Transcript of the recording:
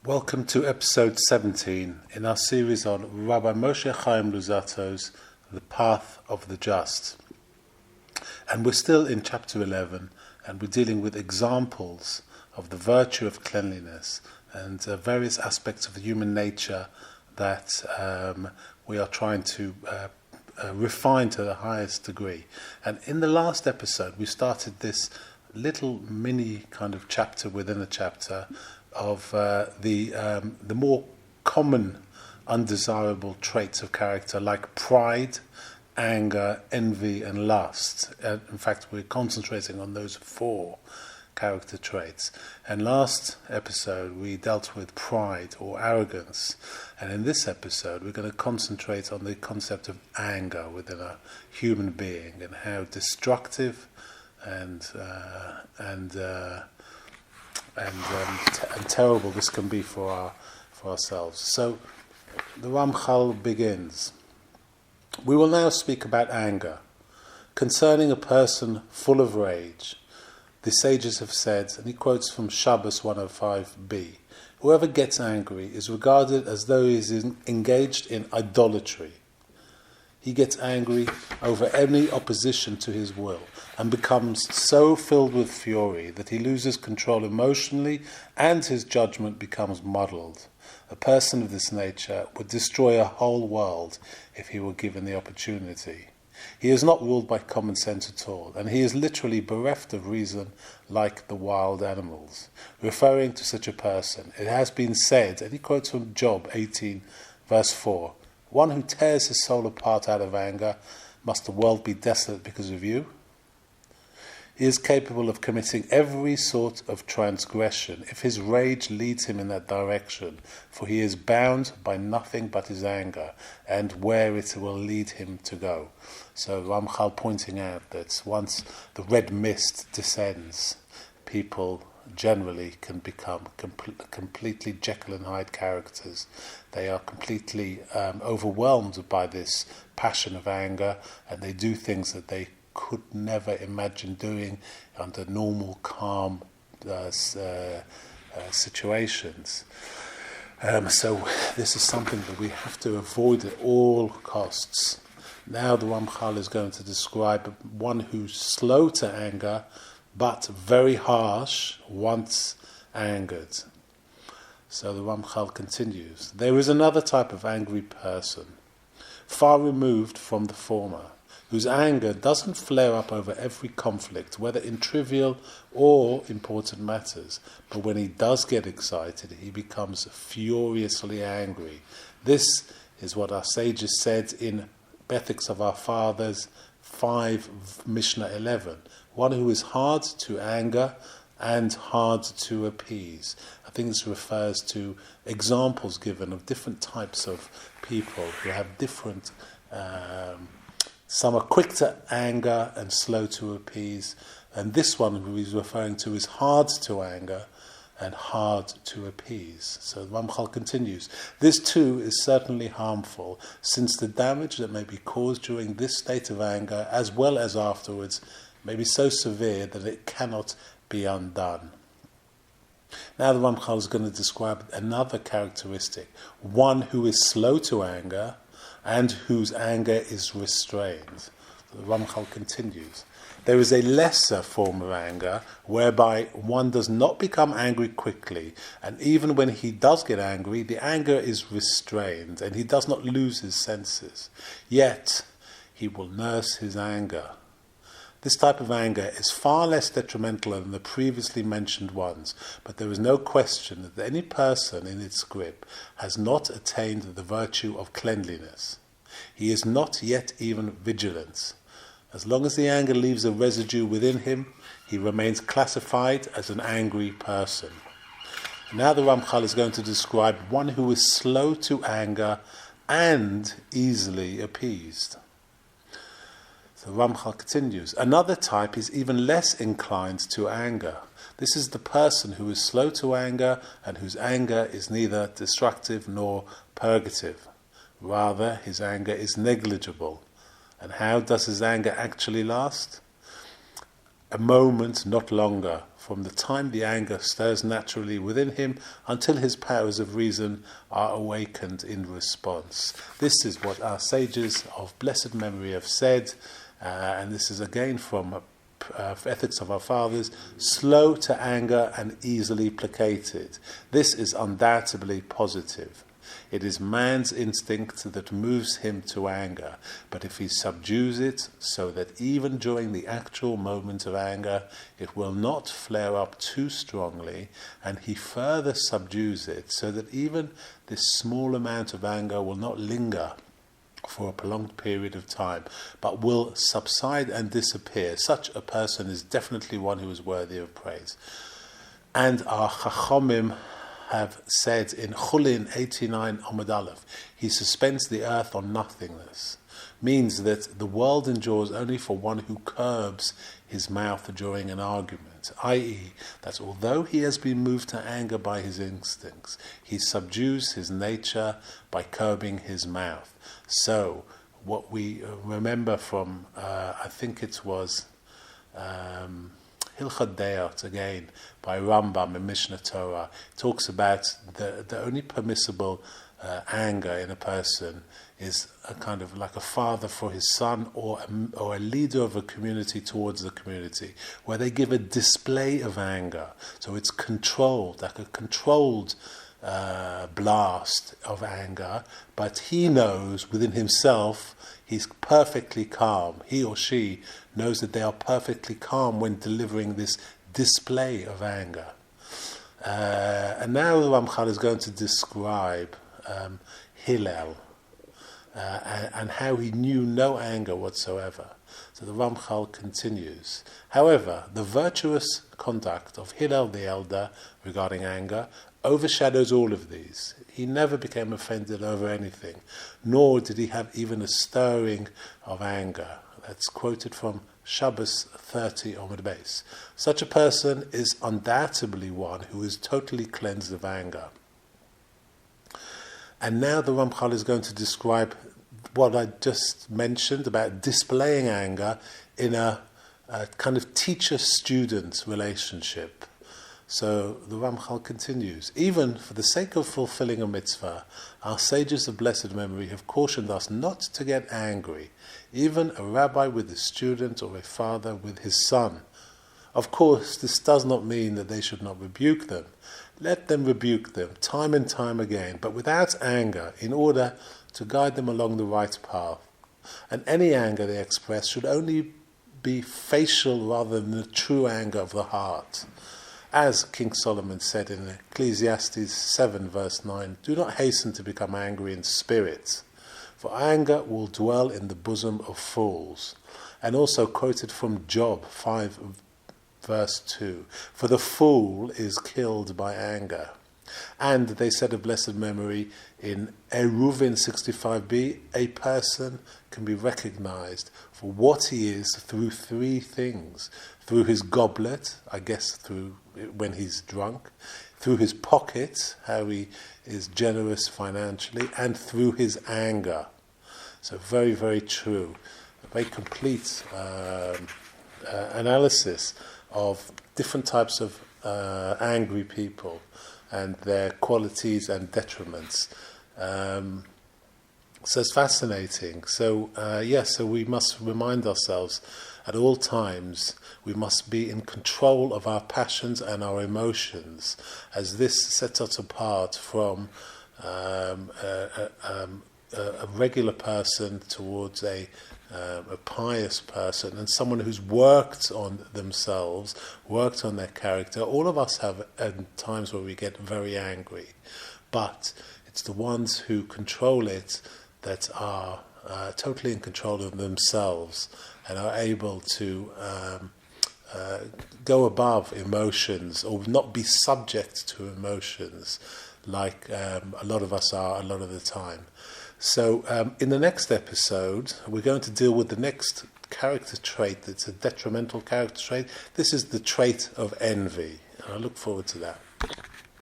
Welcome to episode 17 in our series on Rabbi Moshe Chaim Luzzatto's The Path of the Just. And we're still in chapter 11, and we're dealing with examples of the virtue of cleanliness and various aspects of the human nature that we are trying to refine to the highest degree. And in the last episode, we started this little mini kind of chapter within a chapter of the more common undesirable traits of character like pride, anger, envy and lust. In fact, we're concentrating on those four character traits. And last episode we dealt with pride or arrogance, and in this episode we're going to concentrate on the concept of anger within a human being and how destructive and terrible this can be for ourselves. So the Ramchal begins. We will now speak about anger. Concerning a person full of rage, the sages have said, and he quotes from Shabbos 105b, whoever gets angry is regarded as though he is engaged in idolatry. He gets angry over any opposition to his will and becomes so filled with fury that he loses control emotionally and his judgment becomes muddled. A person of this nature would destroy a whole world if he were given the opportunity. He is not ruled by common sense at all, and he is literally bereft of reason like the wild animals. Referring to such a person, it has been said, and he quotes from Job 18 verse 4, one who tears his soul apart out of anger, must the world be desolate because of you? He is capable of committing every sort of transgression if his rage leads him in that direction, for he is bound by nothing but his anger and where it will lead him to go. So Ramchal pointing out that once the red mist descends, people generally can become completely Jekyll and Hyde characters. They are completely overwhelmed by this passion of anger, and they do things that they could never imagine doing under normal, calm situations. So this is something that we have to avoid at all costs. Now the Ramchal is going to describe one who's slow to anger, but very harsh once angered. So the Ramchal continues. There is another type of angry person, far removed from the former, whose anger doesn't flare up over every conflict, whether in trivial or important matters. But when he does get excited, he becomes furiously angry. This is what our sages said in Ethics of Our Fathers 5 Mishnah 11. One who is hard to anger and hard to appease. I think this refers to examples given of different types of people who have different some are quick to anger and slow to appease, and this one who he's referring to is hard to anger and hard to appease. So Ramchal continues, this too is certainly harmful, since the damage that may be caused during this state of anger, as well as afterwards, may be so severe that it cannot be undone. Now the Ramchal is going to describe another characteristic, one who is slow to anger and whose anger is restrained. The Ramchal continues. There is a lesser form of anger whereby one does not become angry quickly, and even when he does get angry, the anger is restrained and he does not lose his senses. Yet he will nurse his anger. This type of anger is far less detrimental than the previously mentioned ones, but there is no question that any person in its grip has not attained the virtue of cleanliness. He is not yet even vigilant. As long as the anger leaves a residue within him, he remains classified as an angry person. Now the Ramchal is going to describe one who is slow to anger and easily appeased. The Ramchal continues, another type is even less inclined to anger. This is the person who is slow to anger and whose anger is neither destructive nor purgative. Rather, his anger is negligible. And how does his anger actually last? A moment, not longer, from the time the anger stirs naturally within him until his powers of reason are awakened in response. This is what our sages of blessed memory have said, and this is again from Ethics of Our Fathers: slow to anger and easily placated. This is undoubtedly positive. It is man's instinct that moves him to anger, but if he subdues it so that even during the actual moment of anger it will not flare up too strongly, and he further subdues it so that even this small amount of anger will not linger for a prolonged period of time, but will subside and disappear, such a person is definitely one who is worthy of praise. And our Chachamim have said in Chulin 89 Amud Aleph, he suspends the earth on nothingness, means that the world endures only for one who curbs his mouth during an argument, i.e., that although he has been moved to anger by his instincts, he subdues his nature by curbing his mouth. So, what we remember from, I think it was Hilchot Deot, again, by Rambam in Mishnah Torah, talks about the only permissible anger in a person is a kind of like a father for his son, or a leader of a community towards the community, where they give a display of anger. So it's controlled, like a controlled blast of anger, but he knows within himself he's perfectly calm. He or she knows that they are perfectly calm when delivering this display of anger. And now the Ramchal is going to describe Hillel and how he knew no anger whatsoever. So the Ramchal continues. However, the virtuous conduct of Hillel the elder regarding anger overshadows all of these. He never became offended over anything, nor did he have even a stirring of anger. That's quoted from Shabbos 30 Omid Beis. Such a person is undoubtedly one who is totally cleansed of anger. And now the Ramchal is going to describe what I just mentioned about displaying anger in a kind of teacher-student relationship. So the Ramchal continues, even for the sake of fulfilling a mitzvah, our sages of blessed memory have cautioned us not to get angry, even a rabbi with his student or a father with his son. Of course, this does not mean that they should not rebuke them. Let them rebuke them time and time again, but without anger, in order to guide them along the right path. And any anger they express should only be facial rather than the true anger of the heart. As King Solomon said in Ecclesiastes 7 verse 9, do not hasten to become angry in spirit, for anger will dwell in the bosom of fools. And also quoted from Job 5 verse 2, for the fool is killed by anger. And they said of blessed memory in Eruvin 65b, a person can be recognized for what he is through three things: through his goblet, I guess through when he's drunk, through his pocket, how he is generous financially, and through his anger. So very, very true. A very complete analysis of different types of angry people and their qualities and detriments. So it's fascinating. So so we must remind ourselves at all times we must be in control of our passions and our emotions, as this sets us apart from a regular person towards a pious person, and someone who's worked on themselves, worked on their character. All of us have times where we get very angry, but it's the ones who control it that are totally in control of themselves and are able to go above emotions or not be subject to emotions like a lot of us are a lot of the time. So in the next episode, we're going to deal with the next character trait that's a detrimental character trait. This is the trait of envy. And I look forward to that.